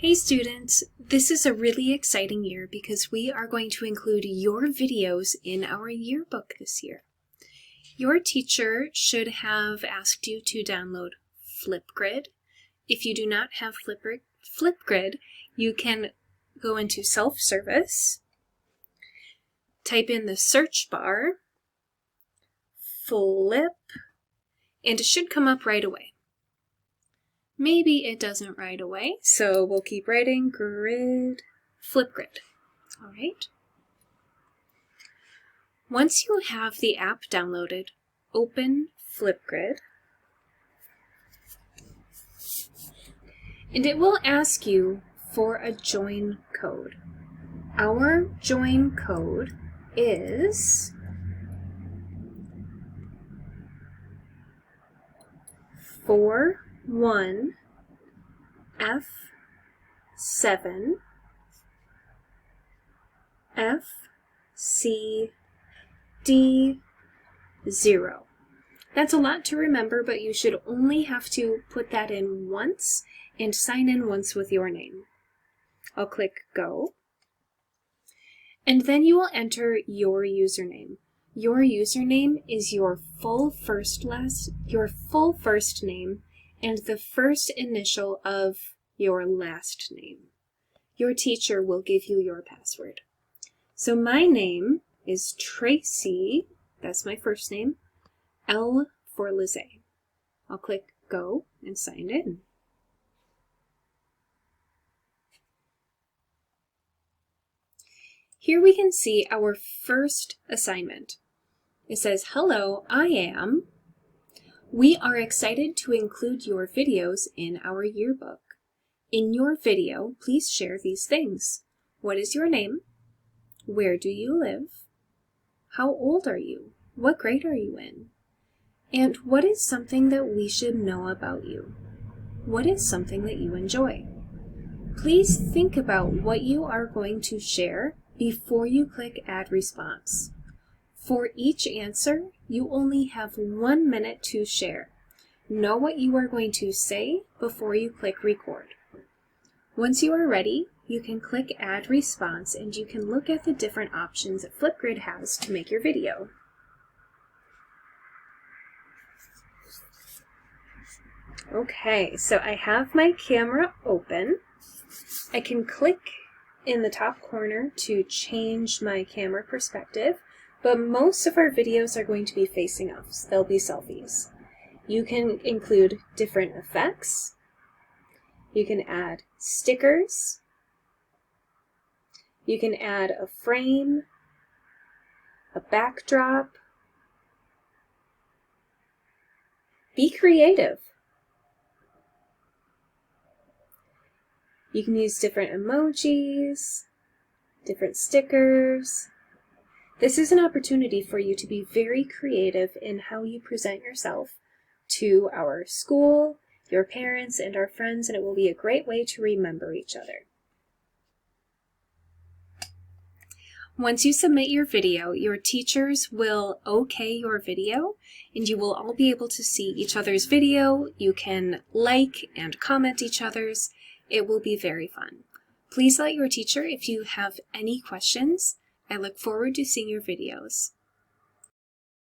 Hey students, this is a really exciting year because we are going to include your videos in our yearbook this year. Your teacher should have asked you to download Flipgrid. If you do not have Flipgrid, you can go into self-service, type in the search bar, Flip, and it should come up right away. Maybe it doesn't right away, so we'll keep writing grid, Flipgrid. All right. Once you have the app downloaded, open Flipgrid, and it will ask you for a join code. Our join code is F7 FCD0. That's a lot to remember, but you should only have to put that in once and sign in once with your name. I'll click Go. And then you will enter your username. Your username is your full first name and the first initial of your last name. Your teacher will give you your password. So my name is Tracy, that's my first name, L for Lizzie. I'll click Go and sign in. Here we can see our first assignment. It says, "Hello, I am." We are excited to include your videos in our yearbook. In your video, please share these things. What is your name? Where do you live? How old are you? What grade are you in? And what is something that we should know about you? What is something that you enjoy? Please think about what you are going to share before you click Add Response. For each answer, you only have 1 minute to share. Know what you are going to say before you click Record. Once you are ready, you can click Add Response and you can look at the different options that Flipgrid has to make your video. Okay, so I have my camera open. I can click in the top corner to change my camera perspective, but most of our videos are going to be facing off, so they'll be selfies. You can include different effects. You can add stickers. You can add a frame, a backdrop. Be creative. You can use different emojis, different stickers. This is an opportunity for you to be very creative in how you present yourself to our school, your parents, and our friends, and it will be a great way to remember each other. Once you submit your video, your teachers will okay your video, and you will all be able to see each other's video. You can like and comment each other's. It will be very fun. Please let your teacher if you have any questions. I look forward to seeing your videos.